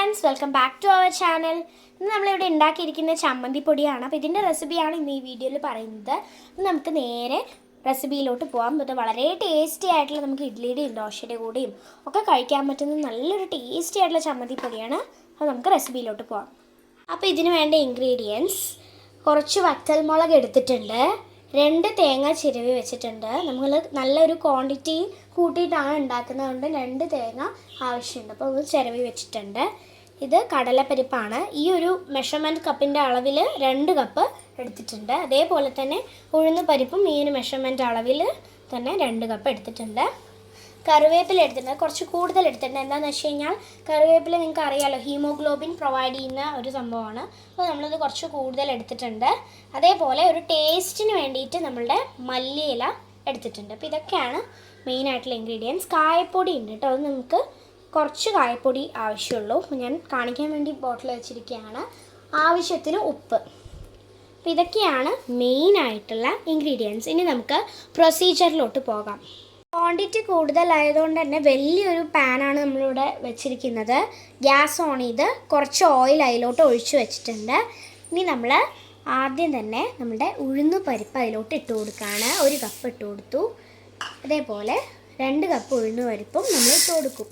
Friends, welcome back to our channel. ഇന്ന് നമ്മളിവിടെ ഉണ്ടാക്കിയിരിക്കുന്ന ചമ്മന്തിപ്പൊടിയാണ്. അപ്പോൾ ഇതിൻ്റെ റെസിപ്പിയാണ് ഇന്ന് ഈ വീഡിയോയിൽ പറയുന്നത്. നമുക്ക് നേരെ റെസിപ്പിയിലോട്ട് പോകാം. ഇത് വളരെ ടേസ്റ്റി ആയിട്ടുള്ള നമുക്ക് ഇഡ്ലിയുടെയും ദോശയുടെ കൂടെയും ഒക്കെ കഴിക്കാൻ പറ്റുന്ന നല്ലൊരു ടേസ്റ്റി ആയിട്ടുള്ള ചമ്മന്തിപ്പൊടിയാണ്. അപ്പോൾ നമുക്ക് റെസിപ്പിയിലോട്ട് പോകാം. അപ്പോൾ ഇതിന് വേണ്ട ഇൻഗ്രീഡിയൻസ്: കുറച്ച് വറ്റൽമുളക് എടുത്തിട്ടുണ്ട്, 2 തേങ്ങ ചിരവി വെച്ചിട്ടുണ്ട്. നമ്മൾ നല്ലൊരു ക്വാണ്ടിറ്റി കൂട്ടിയിട്ടാണ് ഉണ്ടാക്കുന്നതുകൊണ്ട് 2 തേങ്ങ ആവശ്യമുണ്ട്. അപ്പോൾ ഇത് ചിരവി വെച്ചിട്ടുണ്ട്. ഇത് കടലപ്പരിപ്പാണ്. ഈ ഒരു മെഷർമെൻറ്റ് കപ്പിൻ്റെ അളവിൽ 2 കപ്പ് എടുത്തിട്ടുണ്ട്. അതേപോലെ തന്നെ ഉഴുന്ന് പരിപ്പും ഈ ഒരു മെഷർമെൻറ്റ് അളവിൽ തന്നെ 2 കപ്പ് എടുത്തിട്ടുണ്ട്. കറിവേപ്പില എടുത്തിട്ടുണ്ട്, കുറച്ച് കൂടുതൽ എടുത്തിട്ടുണ്ട്. എന്താണെന്ന് വെച്ച് കഴിഞ്ഞാൽ കറിവേപ്പില നിങ്ങൾക്ക് അറിയാമല്ലോ, ഹീമോഗ്ലോബിൻ പ്രൊവൈഡ് ചെയ്യുന്ന ഒരു സംഭവമാണ്. അപ്പോൾ നമ്മളിത് കുറച്ച് കൂടുതൽ എടുത്തിട്ടുണ്ട്. അതേപോലെ ഒരു ടേസ്റ്റിന് വേണ്ടിയിട്ട് നമ്മളുടെ മല്ലിയില എടുത്തിട്ടുണ്ട്. അപ്പോൾ ഇതൊക്കെയാണ് മെയിനായിട്ടുള്ള ഇൻഗ്രീഡിയൻസ്. കായപ്പൊടി ഉണ്ട് കേട്ടോ, അത് നമുക്ക് കുറച്ച് കായപ്പൊടി ആവശ്യമുള്ളൂ. ഞാൻ കാണിക്കാൻ വേണ്ടി ബോട്ടിൽ വെച്ചിരിക്കുകയാണ്. ആവശ്യത്തിന് ഉപ്പ്. അപ്പോൾ ഇതൊക്കെയാണ് മെയിനായിട്ടുള്ള ഇൻഗ്രീഡിയൻസ്. ഇനി നമുക്ക് പ്രൊസീജിയറിലോട്ട് പോകാം. ക്വാണ്ടിറ്റി കൂടുതലായതുകൊണ്ട് തന്നെ വലിയൊരു പാനാണ് നമ്മളിവിടെ വെച്ചിരിക്കുന്നത്. ഗ്യാസ് ഓൺ ചെയ്ത് കുറച്ച് ഓയിൽ അതിലോട്ട് ഒഴിച്ച് വെച്ചിട്ടുണ്ട്. ഇനി നമ്മൾ ആദ്യം തന്നെ നമ്മുടെ ഉഴുന്ന് പരിപ്പ് അതിലോട്ട് ഇട്ട് കൊടുക്കുകയാണ്. 1 കപ്പ് ഇട്ട് കൊടുത്തു. അതേപോലെ 2 കപ്പ് ഉഴുന്ന് പരിപ്പും നമ്മൾ ഇട്ട് കൊടുക്കും.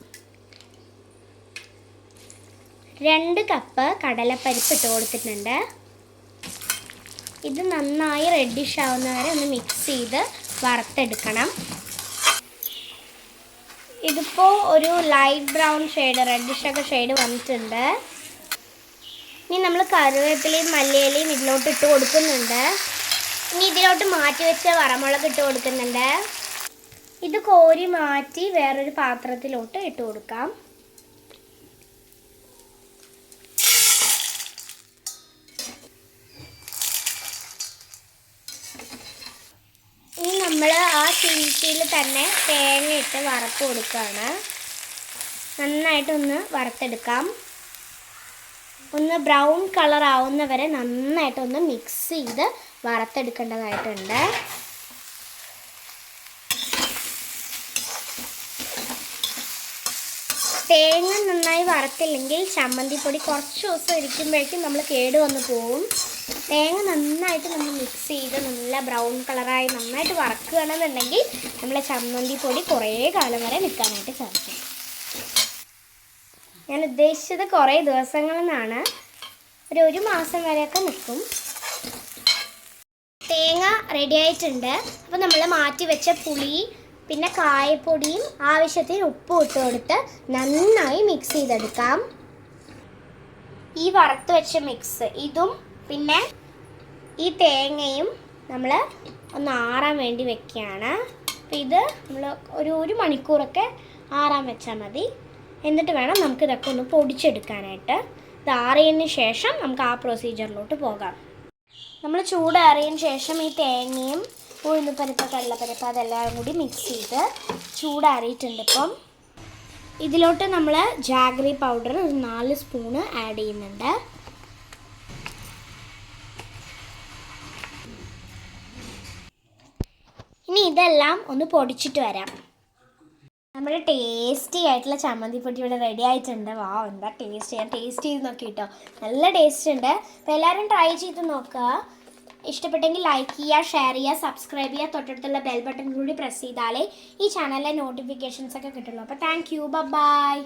2 കപ്പ് കടലപ്പരിപ്പ് ഇട്ട് കൊടുത്തിട്ടുണ്ട്. ഇത് നന്നായി റെഡിഷ് ആവുന്നവരെ ഒന്ന് മിക്സ് ചെയ്ത് വറുത്തെടുക്കണം. ഇതിപ്പോൾ ഒരു ലൈറ്റ് ബ്രൗൺ ഷെയ്ഡ്, റെഡിഷൊക്കെ ഷെയ്ഡ് വന്നിട്ടുണ്ട്. ഇനി നമ്മൾ കറിവേപ്പിലയും മല്ലിയിലയും ഇതിലോട്ട് ഇട്ട് കൊടുക്കുന്നുണ്ട്. ഇനി ഇതിലോട്ട് മാറ്റി വെച്ച വറമുളക് ഇട്ട് കൊടുക്കുന്നുണ്ട്. ഇത് കോരി മാറ്റി വേറൊരു പാത്രത്തിലോട്ട് ഇട്ട് കൊടുക്കാം. ഇനി നമ്മൾ ആ ചീനിച്ചയിൽ തന്നെ തേങ്ങ ഇട്ട് വറുത്ത് കൊടുക്കുകയാണ്. നന്നായിട്ടൊന്ന് വറുത്തെടുക്കാം. ഒന്ന് ബ്രൗൺ കളർ ആവുന്നവരെ നന്നായിട്ടൊന്ന് മിക്സ് ചെയ്ത് വറുത്തെടുക്കേണ്ടതായിട്ടുണ്ട്. തേങ്ങ നന്നായി വറുത്തില്ലെങ്കിൽ ചമ്മന്തിപ്പൊടി കുറച്ച് ദിവസം ഇരിക്കുമ്പോഴേക്കും നമ്മൾ കേടുവന്ന് പോവും. തേങ്ങ നന്നായിട്ട് നമ്മൾ മിക്സ് ചെയ്ത് നല്ല ബ്രൗൺ കളറായി നന്നായിട്ട് വറക്കുകയാണെന്നുണ്ടെങ്കിൽ നമ്മളെ ചമ്മന്തിപ്പൊടി കുറേ കാലം വരെ നിൽക്കാനായിട്ട് സാധിക്കും. ഞാൻ ഉദ്ദേശിച്ചത് കുറേ ദിവസങ്ങളെന്നാണ്, ഒരു മാസം വരെയൊക്കെ നിൽക്കും. തേങ്ങ റെഡി ആയിട്ടുണ്ട്. അപ്പോൾ നമ്മൾ മാറ്റി വെച്ച പുളി പിന്നെ കായപ്പൊടിയും ആവശ്യത്തിന് ഉപ്പും ഇട്ട് കൊടുത്ത് നന്നായി മിക്സ് ചെയ്തെടുക്കാം. ഈ വറുത്ത് വെച്ച മിക്സ് ഇതും പിന്നെ ഈ തേങ്ങയും നമ്മൾ ഒന്ന് ആറാൻ വേണ്ടി വെക്കുകയാണ്. അപ്പോൾ ഇത് നമ്മൾ ഒരു മണിക്കൂറൊക്കെ ആറാൻ വെച്ചാൽ മതി. എന്നിട്ട് വേണം നമുക്ക് ഇതൊക്കെ ഒന്ന് പൊടിച്ചെടുക്കാനായിട്ട്. ഇത് ആറിയതിന് ശേഷം നമുക്ക് ആ പ്രൊസീജിയറിലോട്ട് പോകാം. നമ്മൾ ചൂടാറിയതിന് ശേഷം ഈ തേങ്ങയും ഉഴുന്നുപരിപ്പ് കടലപ്പരിപ്പ് അതെല്ലാം കൂടി മിക്സ് ചെയ്ത് ചൂടാറിയിട്ടുണ്ട്. ഇപ്പം ഇതിലോട്ട് നമ്മൾ ജാഗ്രി പൗഡർ ഒരു 4 സ്പൂണ് ആഡ് ചെയ്യുന്നുണ്ട്. ഇനി ഇതെല്ലാം ഒന്ന് പൊടിച്ചിട്ട് വരാം. നമ്മുടെ ടേസ്റ്റി ആയിട്ടുള്ള ചമ്മന്തിപ്പൊടി ഇവിടെ റെഡി ആയിട്ടുണ്ട്. എന്താ ടേസ്റ്റ്! ഞാൻ ടേസ്റ്റ് ചെയ്ത് നോക്കി കേട്ടോ, നല്ല ടേസ്റ്റ് ഉണ്ട്. അപ്പോൾ എല്ലാവരും ട്രൈ ചെയ്ത് നോക്കുക. ഇഷ്ടപ്പെട്ടെങ്കിൽ ലൈക്ക് ചെയ്യുക, ഷെയർ ചെയ്യുക, സബ്സ്ക്രൈബ് ചെയ്യുക. തൊട്ടടുത്തുള്ള ബെൽ ബട്ടൺ കൂടി പ്രസ് ചെയ്താലേ ഈ ചാനലിലെ നോട്ടിഫിക്കേഷൻസ് ഒക്കെ കിട്ടുള്ളൂ. അപ്പോൾ താങ്ക് യു, ബൈ.